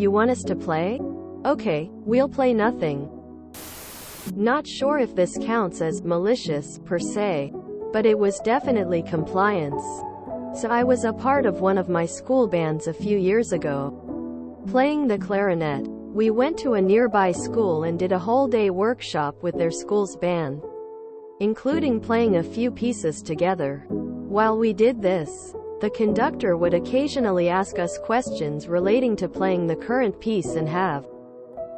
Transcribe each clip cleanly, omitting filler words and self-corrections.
You want us to play? Okay, we'll play nothing. Not sure if this counts as malicious, per se, but it was definitely compliance. So I was a part of one of my school bands a few years ago, playing the clarinet. We went to a nearby school and did a whole-day workshop with their school's band, including playing a few pieces together. While we did this, the conductor would occasionally ask us questions relating to playing the current piece and have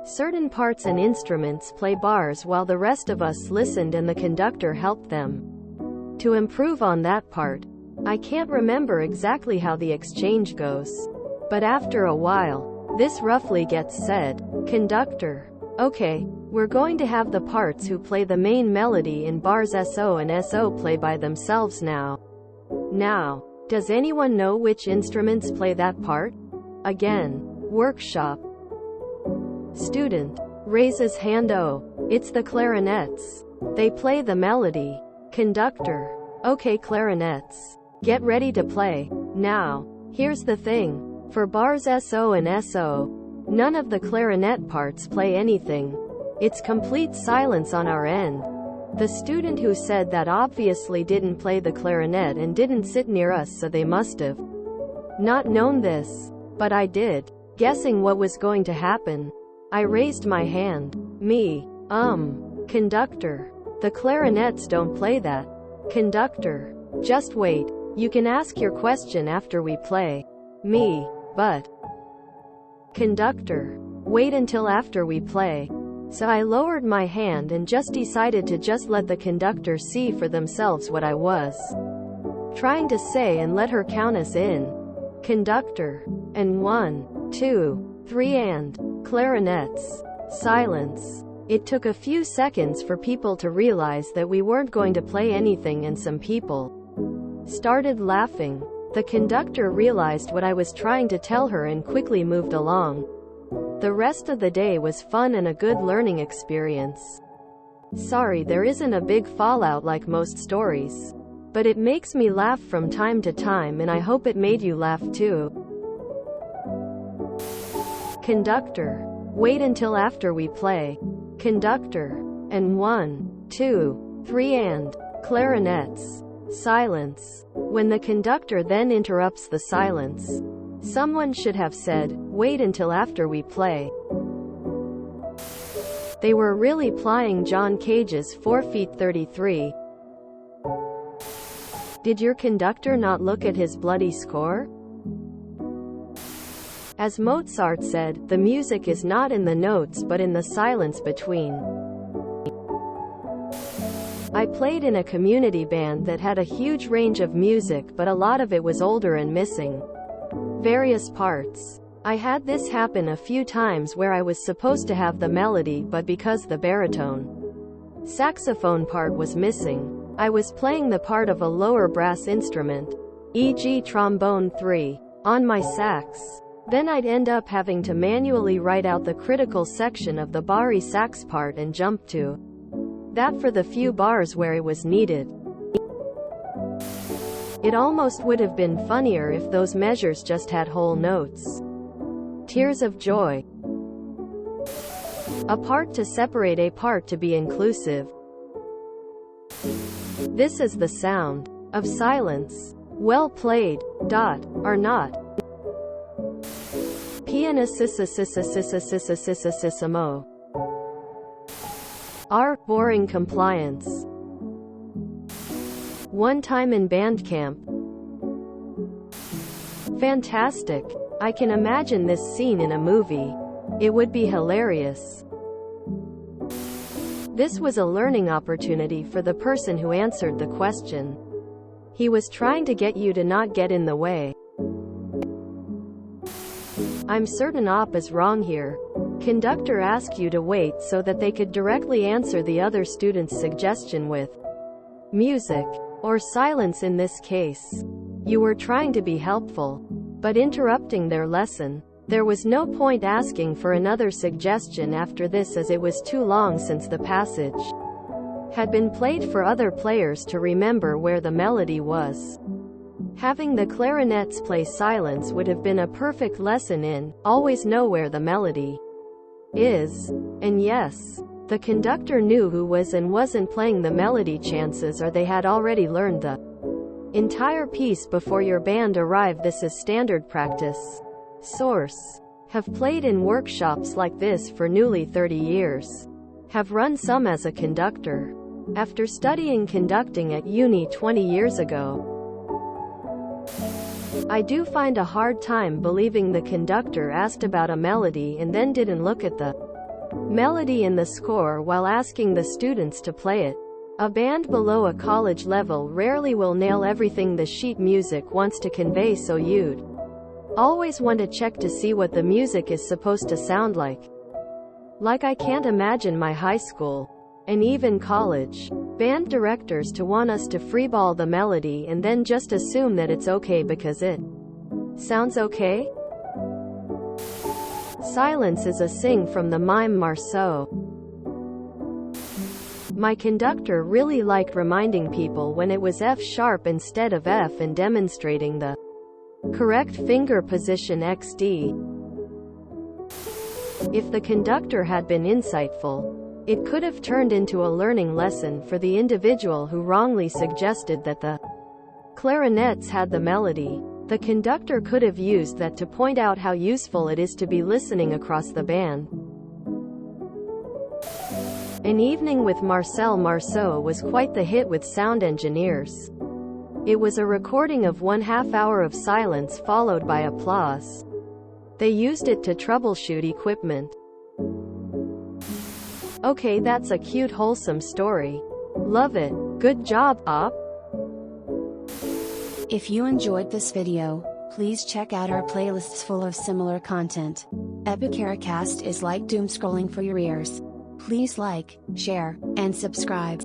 certain parts and instruments play bars while the rest of us listened and the conductor helped them to improve on that part. I can't remember exactly how the exchange goes, but after a while, this roughly gets said, "Conductor, okay, we're going to have the parts who play the main melody in bars SO and SO play by themselves now. Now, does anyone know which instruments play that part?" Again, workshop. Student raises hand. Oh, it's the clarinets. They play the melody. Conductor, okay, clarinets, get ready to play. Now, here's the thing. For bars SO and SO, none of the clarinet parts play anything. It's complete silence on our end. The student who said that obviously didn't play the clarinet and didn't sit near us, so they must have not known this. But I did, guessing what was going to happen. I raised my hand. Me. Conductor. The clarinets don't play that. Conductor. Just wait. You can ask your question after we play. Me. But. Conductor. Wait until after we play. So I lowered my hand and just decided to just let the conductor see for themselves what I was trying to say and let her count us in. Conductor. And 1, 2, 3 and clarinets. Silence. It took a few seconds for people to realize that we weren't going to play anything, and some people started laughing. The conductor realized what I was trying to tell her and quickly moved along. The rest of the day was fun and a good learning experience. Sorry there isn't a big fallout like most stories, but it makes me laugh from time to time, and I hope it made you laugh too. Conductor. Wait until after we play. Conductor. And 1, 2, 3 and clarinets. Silence. When the conductor then interrupts the silence, someone should have said, "Wait until after we play." They were really plying John Cage's 4 feet 33. Did your conductor not look at his bloody score? As Mozart said, the music is not in the notes but in the silence between. I played in a community band that had a huge range of music, but a lot of it was older and missing various parts. I had this happen a few times where I was supposed to have the melody, but because the baritone saxophone part was missing, I was playing the part of a lower brass instrument, e.g. trombone 3, on my sax. Then I'd end up having to manually write out the critical section of the bari sax part and jump to that for the few bars where it was needed. It almost would have been funnier if those measures just had whole notes. Tears of joy. A part to separate, a part to be inclusive. This is the sound of silence. Well played. Are not. Pianissimo. R. Boring compliance. One time in band camp. Fantastic. I can imagine this scene in a movie. It would be hilarious. This was a learning opportunity for the person who answered the question. He was trying to get you to not get in the way. I'm certain op is wrong here. Conductor asked you to wait so that they could directly answer the other student's suggestion with music, or silence in this case. You were trying to be helpful, but interrupting their lesson. There was no point asking for another suggestion after this, as it was too long since the passage had been played for other players to remember where the melody was. Having the clarinets play silence would have been a perfect lesson in, always know where the melody is. And yes, the conductor knew who was and wasn't playing the melody, chances are they had already learned the entire piece before your band arrived. This is standard practice. Source. Have played in workshops like this for nearly 30 years. Have run some as a conductor. After studying conducting at uni 20 years ago, I do find a hard time believing the conductor asked about a melody and then didn't look at the melody in the score while asking the students to play it. A band below a college level rarely will nail everything the sheet music wants to convey, so you'd always want to check to see what the music is supposed to sound like. I can't imagine my high school, and even college, band directors to want us to freeball the melody and then just assume that it's okay because it sounds okay. Silence is a sing from the mime Marceau. My conductor really liked reminding people when it was F sharp instead of F and demonstrating the correct finger position XD. If the conductor had been insightful, it could have turned into a learning lesson for the individual who wrongly suggested that the clarinets had the melody. The conductor could have used that to point out how useful it is to be listening across the band. An Evening with Marcel Marceau was quite the hit with sound engineers. It was a recording of 1/2 hour of silence followed by applause. They used it to troubleshoot equipment. Okay, that's a cute wholesome story. Love it. Good job, Op. If you enjoyed this video, please check out our playlists full of similar content. Epicaricast is like doom scrolling for your ears. Please like, share, and subscribe.